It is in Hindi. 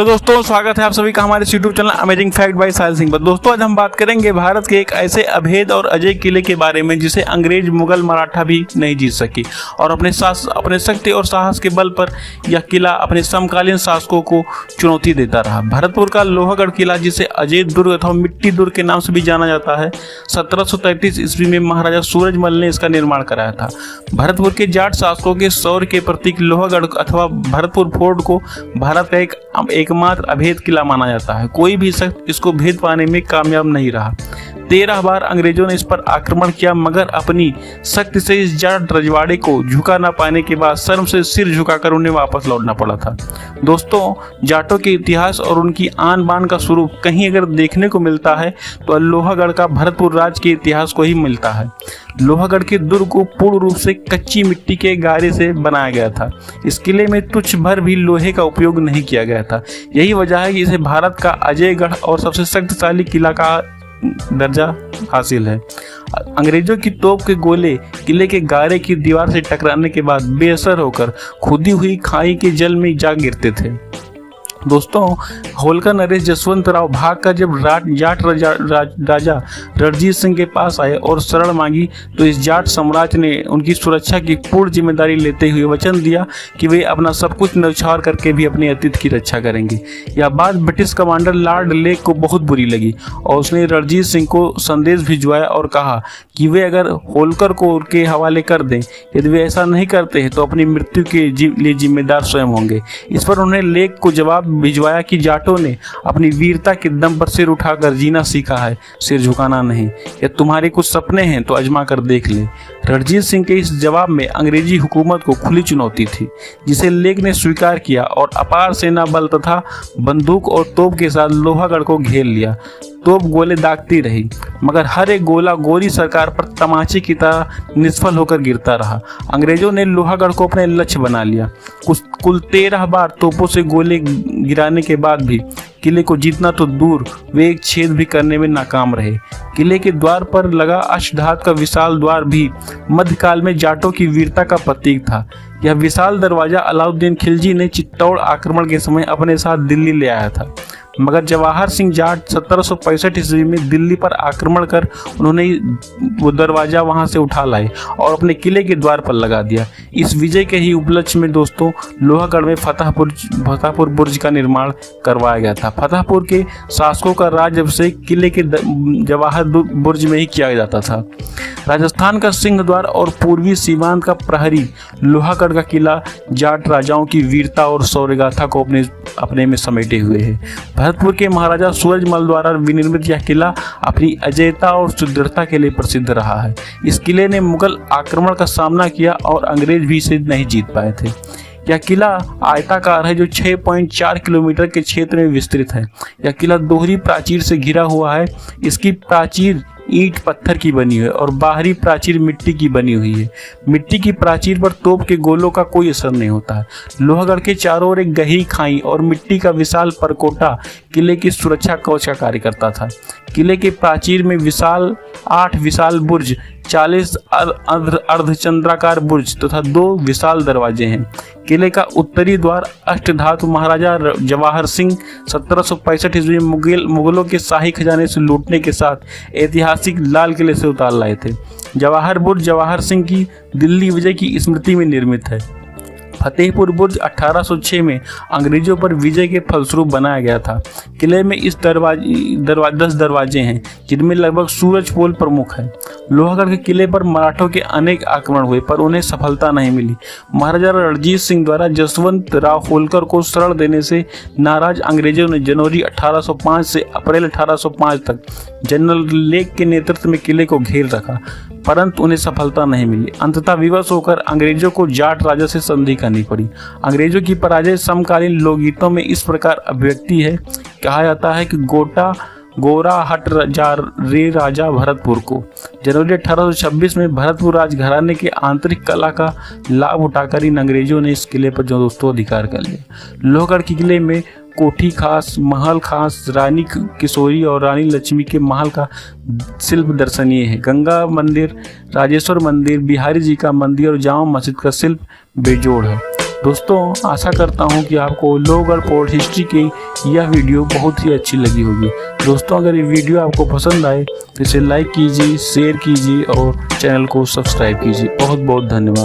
हेलो दोस्तों, स्वागत है आप सभी का हमारे YouTube channel amazing fact by Sahil Singh पर। दोस्तों आज हम बात करेंगे भारत के एक ऐसे अभेद और अजय किले के बारे में जिसे अंग्रेज, मुगल, मराठा भी नहीं जीत सकी और अपने शक्ति और साहस के बल पर यह किला अपने समकालीन शासकों को चुनौती देता रहा। भरतपुर का लोहागढ़ किला, जिसे अजय दुर्ग अथवा मिट्टी दुर्ग के नाम से भी जाना जाता है, 1733 ईस्वी में महाराजा सूरजमल ने इसका निर्माण कराया था। भरतपुर के जाट शासकों के शौर्य के प्रतीक लोहागढ़ अथवा भरतपुर फोर्ट को भारत का एकमात्र अभेद किला माना जाता है। कोई भी शख्स इसको भेद पाने में कामयाब नहीं रहा। 13 बार अंग्रेजों ने इस पर आक्रमण किया, मगर अपनी शक्ति से इस जाट रजवाड़े को झुका ना पाने के बाद शर्म से सिर झुकाकर उन्हें वापस लौटना पड़ा था। दोस्तों, जाटों के इतिहास और उनकी आन बान का स्वरूप कहीं अगर देखने को मिलता है तो लोहागढ़ का भरतपुर राज के इतिहास को ही मिलता है। लोहागढ़ के दुर्ग को पूर्ण रूप से कच्ची मिट्टी के गारे से बनाया गया था। इस किले में तुच्छ भर भी लोहे का उपयोग नहीं किया गया था। यही वजह है कि इसे भारत का अजयगढ़ और सबसे शक्तिशाली किला का दर्जा हासिल है। अंग्रेजों की तोप के गोले किले के गारे की दीवार से टकराने के बाद बेअसर होकर खुदी हुई खाई के जल में जा गिरते थे। दोस्तों, होलकर नरेश जसवंत राव भागकर जब जाट राजा रणजीत सिंह के पास आए और शरण मांगी तो इस जाट सम्राट ने उनकी सुरक्षा की पूर्ण जिम्मेदारी लेते हुए वचन दिया कि वे अपना सब कुछ न्यौछावर करके भी अपने अतिथि की रक्षा करेंगे। यह बात ब्रिटिश कमांडर लॉर्ड लेक को बहुत बुरी लगी और उसने रणजीत सिंह को संदेश भिजवाया और कहा कि वे अगर होलकर को उनके हवाले कर दें। यदि वे ऐसा नहीं करते हैं तो अपनी मृत्यु के लिए जिम्मेदार स्वयं होंगे। इस पर उन्होंने लेक को जवाब भिजवाया कि जाटों ने अपनी वीरता के दम पर सिर उठाकर जीना सीखा है, सिर झुकाना नहीं। या तुम्हारे कुछ सपने हैं तो आजमा कर देख ले। रणजीत सिंह के इस जवाब में अंग्रेजी हुकूमत को खुली चुनौती थी, जिसे लेक ने स्वीकार किया और अपार सेना बल तथा बंदूक और तोप के साथ लोहागढ़ को घेर लिया। तोप गोले दागती रही, मगर हर एक गोला गोरी सरकार पर तमाचे की तरह निष्फल होकर गिरता रहा। अंग्रेजों ने लोहागढ़ को अपने लक्ष्य बना लिया। कुल 13 बार तोपों से गोले गिराने के बाद भी किले को जीतना तो दूर, वे एक छेद भी करने में नाकाम रहे। किले के द्वार पर लगा अष्टधातु का विशाल द्वार भी मध्यकाल में जाटों की वीरता का प्रतीक था। यह विशाल दरवाजा अलाउद्दीन खिलजी ने चित्तौड़ आक्रमण के समय अपने साथ दिल्ली ले आया था, मगर जवाहर सिंह जाट 1765 ईस्वी में दिल्ली पर आक्रमण कर उन्होंने वो दरवाजा वहां से उठा लाए और अपने किले के द्वार पर लगा दिया। इस विजय के ही उपलक्ष्य में दोस्तों लोहागढ़ में फतेहपुर बुर्ज का निर्माण करवाया गया था। फतेहपुर के शासकों का राजअभिषेक किले के जवाहर बुर्ज में ही किया जाता था। राजस्थान का सिंह द्वार और पूर्वी सीमांत का प्रहरी लोहागढ़ का किला जाट राजाओं की वीरता और शौर्यगाथा को अपने में समेटे हुए है। भरतपुर के महाराजा सूरजमल द्वारा विनिर्मित यह किला अपनी अजयता और सुदृढ़ता के लिए प्रसिद्ध रहा है। इस किले ने मुगल आक्रमण का सामना किया और अंग्रेज भी इसे नहीं जीत पाए थे। यह किला आयताकार है जो 6.4 किलोमीटर के क्षेत्र में विस्तृत है। यह किला दोहरी प्राचीर से घिरा हुआ है। इसकी प्राचीर ईंट पत्थर की बनी हुई है और बाहरी प्राचीर मिट्टी की बनी हुई है। मिट्टी की प्राचीर पर तोप के गोलों का कोई असर नहीं होता है। लोहागढ़ के चारों ओर एक गहरी खाई और मिट्टी का विशाल परकोटा किले की सुरक्षा कवच का कार्य करता था। किले के प्राचीर में 8 विशाल बुर्ज, 40 अर्धचंद्राकार बुर्ज तथा 2 विशाल दरवाजे हैं। किले का उत्तरी द्वार अष्टधातु महाराजा जवाहर सिंह 1765 ईस्वी में मुगलों के शाही खजाने से लूटने के साथ ऐतिहासिक लाल किले से उतार लाए थे। जवाहर बुर्ज जवाहर सिंह की दिल्ली विजय की स्मृति में निर्मित है। फतेहपुर बुर्ज 1806 में अंग्रेजों पर विजय के फलस्वरूप बनाया गया था। किले में इस 10 दरवाजे हैं, जिनमें लगभग सूरज पोल प्रमुख है। लोहागढ़ के किले पर मराठों के अनेक आक्रमण हुए, पर उन्हें सफलता नहीं मिली। महाराजा रणजीत सिंह द्वारा जसवंत राव होलकर को शरण देने से नाराज अंग्रेजों ने जनवरी 1805 से अप्रैल 1805 तक जनरल लेक के नेतृत्व में किले को घेर रखा, परंतु उन्हें सफलता नहीं मिली। अंततः विवश होकर अंग्रेजों को जाट राजा से संधि करनी पड़ी। अंग्रेजों की पराजय समकालीन लोकगीतों में इस प्रकार अभिव्यक्ति है। कहा जाता है कि गोरा हट जा रे राजा भरतपुर को। जनवरी 1826 में भरतपुर राजघराने के आंतरिक कला का लाभ उठाकर इन अंग्रेजों ने इस किले पर जो दोस्तों अधिकार कर लिया। लोहगढ़ के किले में कोठी खास, महल खास, रानी किशोरी और रानी लक्ष्मी के महल का शिल्प दर्शनीय है। गंगा मंदिर, राजेश्वर मंदिर, बिहारी जी का मंदिर और जामा मस्जिद का शिल्प बेजोड़ है। दोस्तों आशा करता हूँ कि आपको लोहगढ़ फोर्ट हिस्ट्री की यह वीडियो बहुत ही अच्छी लगी होगी। दोस्तों अगर ये वीडियो आपको पसंद आए तो इसे लाइक कीजिए, शेयर कीजिए और चैनल को सब्सक्राइब कीजिए। बहुत बहुत धन्यवाद।